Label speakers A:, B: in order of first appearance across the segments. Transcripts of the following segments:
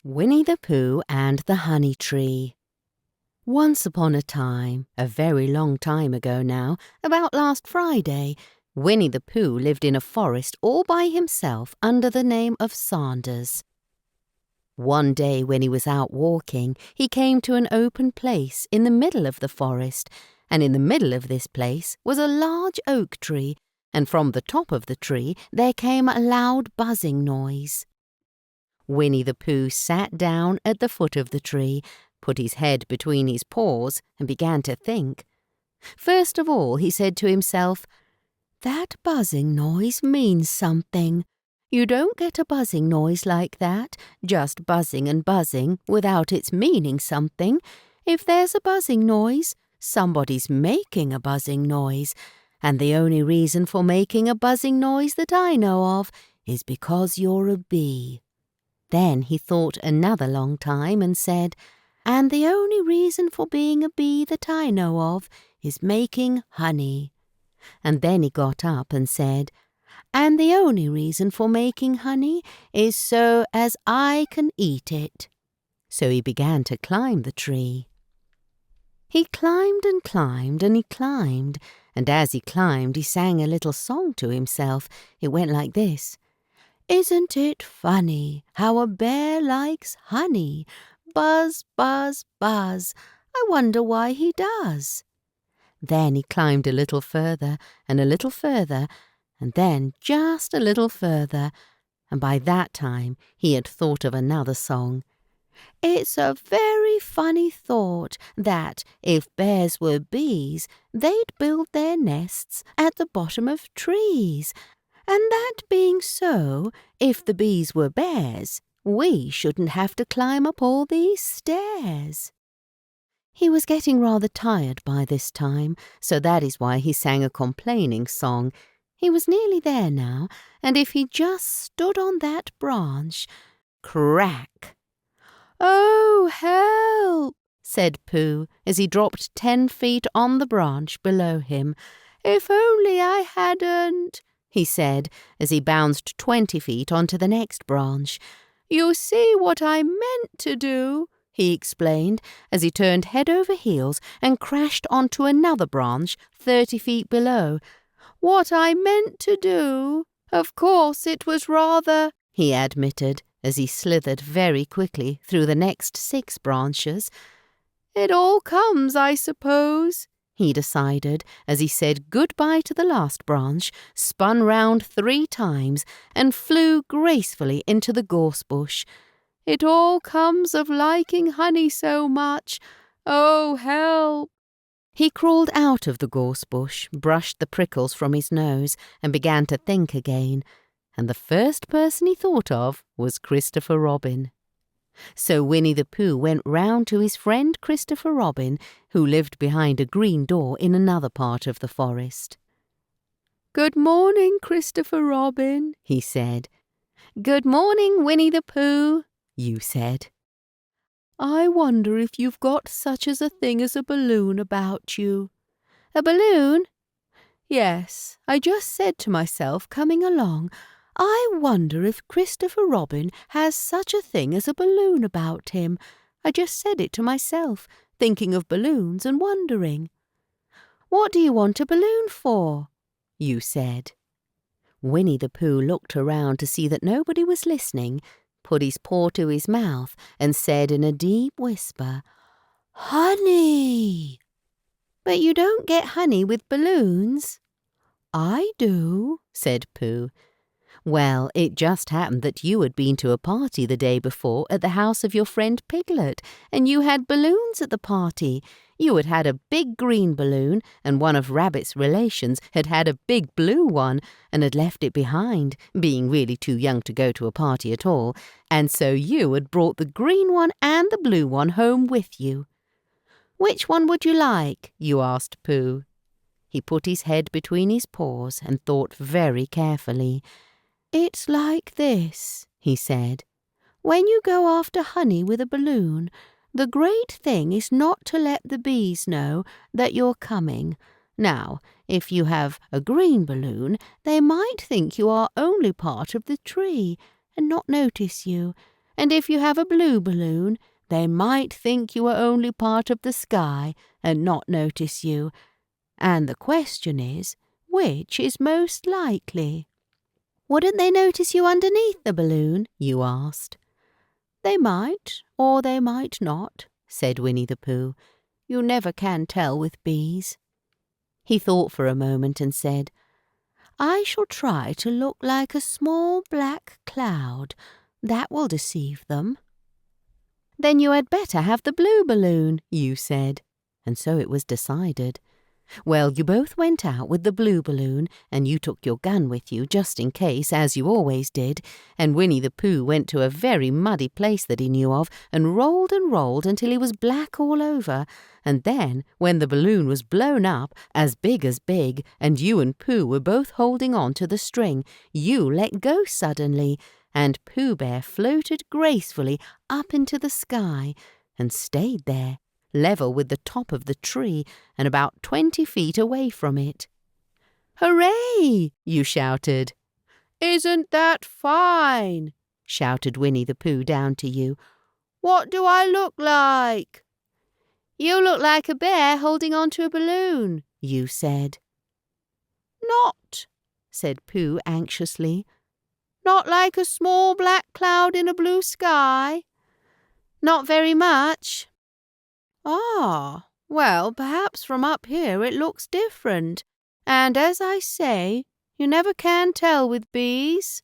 A: Winnie the Pooh and the Honey Tree. Once upon a time, a very long time ago now, about last Friday, Winnie the Pooh lived in a forest all by himself under the name of Sanders. One day when he was out walking, he came to an open place in the middle of the forest, and in the middle of this place was a large oak tree, and from the top of the tree there came a loud buzzing noise. Winnie the Pooh sat down at the foot of the tree, put his head between his paws, and began to think. First of all, he said to himself, "That buzzing noise means something. You don't get a buzzing noise like that, just buzzing and buzzing, without its meaning something. If there's a buzzing noise, somebody's making a buzzing noise, and the only reason for making a buzzing noise that I know of is because you're a bee." Then he thought another long time and said, "And the only reason for being a bee that I know of is making honey." And then he got up and said, "And the only reason for making honey is so as I can eat it." So he began to climb the tree. He climbed and climbed and he climbed, and as he climbed he sang a little song to himself. It went like this. "Isn't it funny how a bear likes honey? Buzz, buzz, buzz. I wonder why he does." Then he climbed a little further and a little further, and then just a little further, and by that time he had thought of another song. "It's a very funny thought that, if bears were bees, they'd build their nests at the bottom of trees. And that being so, if the bees were bears, we shouldn't have to climb up all these stairs." He was getting rather tired by this time, so that is why he sang a complaining song. He was nearly there now, and if he just stood on that branch, crack! "Oh, help!" said Pooh, as he dropped 10 feet on the branch below him. "If only I hadn't," he said, as he bounced 20 feet onto the next branch. "You see what I meant to do," he explained, as he turned head over heels and crashed onto another branch 30 feet below. "What I meant to do. Of course it was rather," he admitted, as he slithered very quickly through the next 6 branches. "It all comes, I suppose," he decided, as he said goodbye to the last branch, spun round 3 times, and flew gracefully into the gorse bush. "It all comes of liking honey so much. Oh, help!" He crawled out of the gorse bush, brushed the prickles from his nose, and began to think again. And the first person he thought of was Christopher Robin. So Winnie the Pooh went round to his friend Christopher Robin, who lived behind a green door in another part of the forest. "Good morning, Christopher Robin," he said. "Good morning, Winnie the Pooh," you said. "I wonder if you've got such as a thing as a balloon about you." "A balloon?" "Yes, I just said to myself coming along, I wonder if Christopher Robin has such a thing as a balloon about him. I just said it to myself, thinking of balloons and wondering." "What do you want a balloon for?" you said. Winnie the Pooh looked around to see that nobody was listening, put his paw to his mouth, and said in a deep whisper, "Honey!" "But you don't get honey with balloons." "I do," said Pooh. "Well, it just happened that you had been to a party the day before at the house of your friend Piglet, and you had balloons at the party. You had had a big green balloon, and one of Rabbit's relations had had a big blue one, and had left it behind, being really too young to go to a party at all, and so you had brought the green one and the blue one home with you." "Which one would you like?" you asked Pooh. He put his head between his paws and thought very carefully. "It's like this," he said. "When you go after honey with a balloon, the great thing is not to let the bees know that you're coming. Now, if you have a green balloon, they might think you are only part of the tree and not notice you, and if you have a blue balloon, they might think you are only part of the sky and not notice you. And the question is, which is most likely? Wouldn't they notice you underneath the balloon? You asked. They might, or they might not, said Winnie the Pooh. You never can tell with bees. He thought for a moment and said, I shall try to look like a small black cloud. That will deceive them. Then you had better have the blue balloon, you said. And so it was decided. Well, you both went out with the blue balloon, and you took your gun with you just in case, as you always did, and Winnie the Pooh went to a very muddy place that he knew of and rolled until he was black all over, and then, when the balloon was blown up, as big, and you and Pooh were both holding on to the string, you let go suddenly, and Pooh Bear floated gracefully up into the sky and stayed there, level with the top of the tree and about 20 feet away from it. Hooray! You shouted. Isn't that fine? Shouted Winnie the Pooh down to you. What do I look like? You look like a bear holding on to a balloon, you said. Not, said Pooh anxiously. Not like a small black cloud in a blue sky? Not very much. Ah, well, perhaps from up here it looks different, and as I say, you never can tell with bees.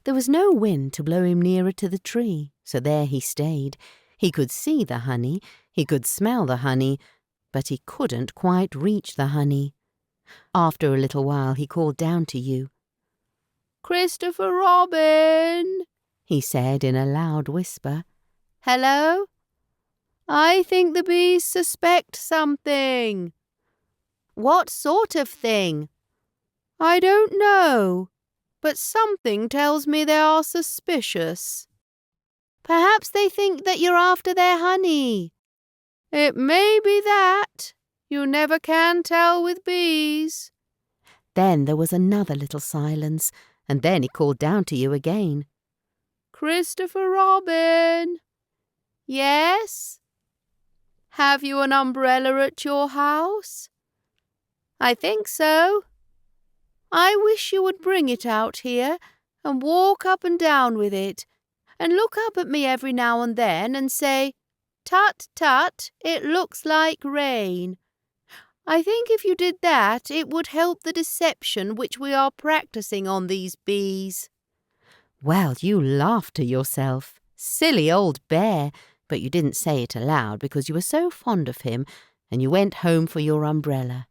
A: There was no wind to blow him nearer to the tree, so there he stayed. He could see the honey, he could smell the honey, but he couldn't quite reach the honey. After a little while he called down to you. Christopher Robin, he said in a loud whisper. Hello? I think the bees suspect something. What sort of thing? I don't know, but something tells me they are suspicious. Perhaps they think that you're after their honey. It may be that. You never can tell with bees. Then there was another little silence, and then he called down to you again. Christopher Robin. Yes? Have you an umbrella at your house? I think so. I wish you would bring it out here and walk up and down with it, and look up at me every now and then and say, Tut, tut, it looks like rain. I think if you did that, it would help the deception which we are practicing on these bees. Well, you laughed to yourself. Silly old bear. But you didn't say it aloud because you were so fond of him, and you went home for your umbrella.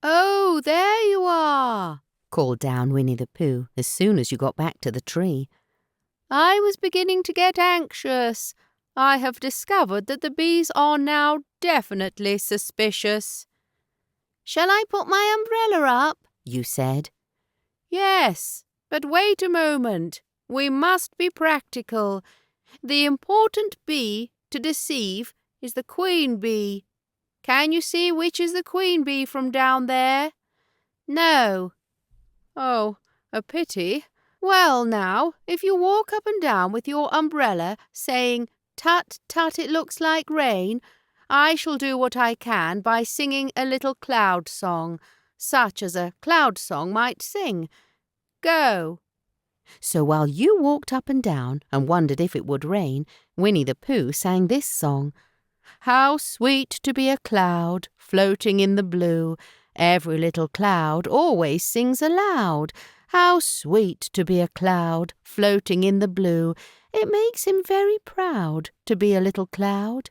A: Oh, there you are, called down Winnie the Pooh as soon as you got back to the tree. I was beginning to get anxious. I have discovered that the bees are now definitely suspicious. Shall I put my umbrella up? You said. Yes, but wait a moment. We must be practical. The important bee to deceive is the queen bee. Can you see which is the queen bee from down there? No. Oh, a pity. Well now, if you walk up and down with your umbrella saying, Tut, tut, it looks like rain, I shall do what I can by singing a little cloud song, such as a cloud song might sing. Go. So while you walked up and down and wondered if it would rain, Winnie the Pooh sang this song. How sweet to be a cloud floating in the blue. Every little cloud always sings aloud. How sweet to be a cloud floating in the blue. It makes him very proud to be a little cloud.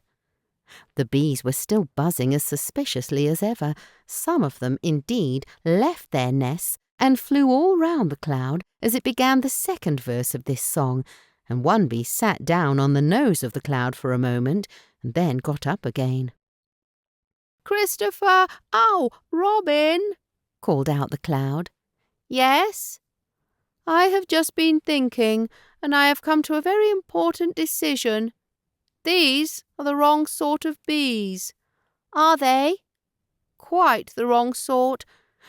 A: The bees were still buzzing as suspiciously as ever. Some of them, indeed, left their nests and flew all round the cloud as it began the second verse of this song, and one bee sat down on the nose of the cloud for a moment, and then got up again. Christopher! Oh, Robin! Called out the cloud. Yes? I have just been thinking, and I have come to a very important decision. These are the wrong sort of bees. Are they? Quite the wrong sort.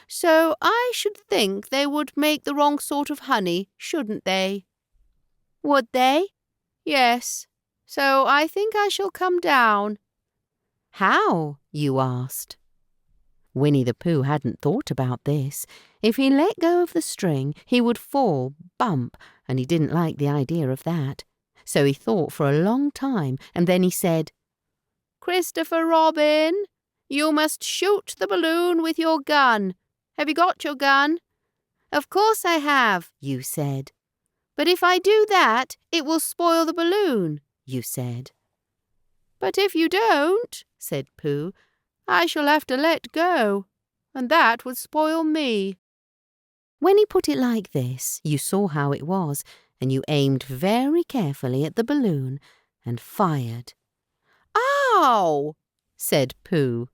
A: So I should think they would make the wrong sort of honey, shouldn't they? Would they? Yes. So I think I shall come down. How? You asked. Winnie the Pooh hadn't thought about this. If he let go of the string, he would fall, bump, and he didn't like the idea of that. So he thought for a long time, and then he said, "Christopher Robin, you must shoot the balloon with your gun. Have you got your gun?" "Of course I have," you said. "But if I do that, it will spoil the balloon," you said. "But if you don't," said Pooh, "I shall have to let go, and that would spoil me." When he put it like this, you saw how it was, and you aimed very carefully at the balloon and fired. "Ow!" said Pooh.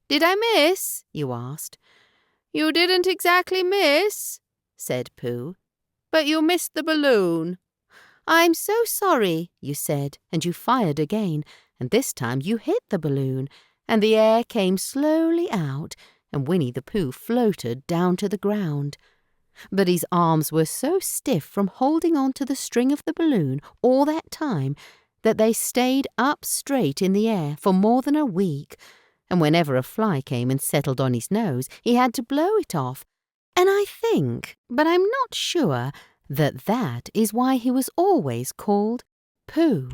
A: "Did I miss?" you asked. "You didn't exactly miss," said Pooh, "but you missed the balloon." "I'm so sorry," you said, and you fired again, and this time you hit the balloon, and the air came slowly out, and Winnie the Pooh floated down to the ground. But his arms were so stiff from holding on to the string of the balloon all that time that they stayed up straight in the air for more than a week, and whenever a fly came and settled on his nose, he had to blow it off. And I think, but I'm not sure, that is why he was always called Pooh.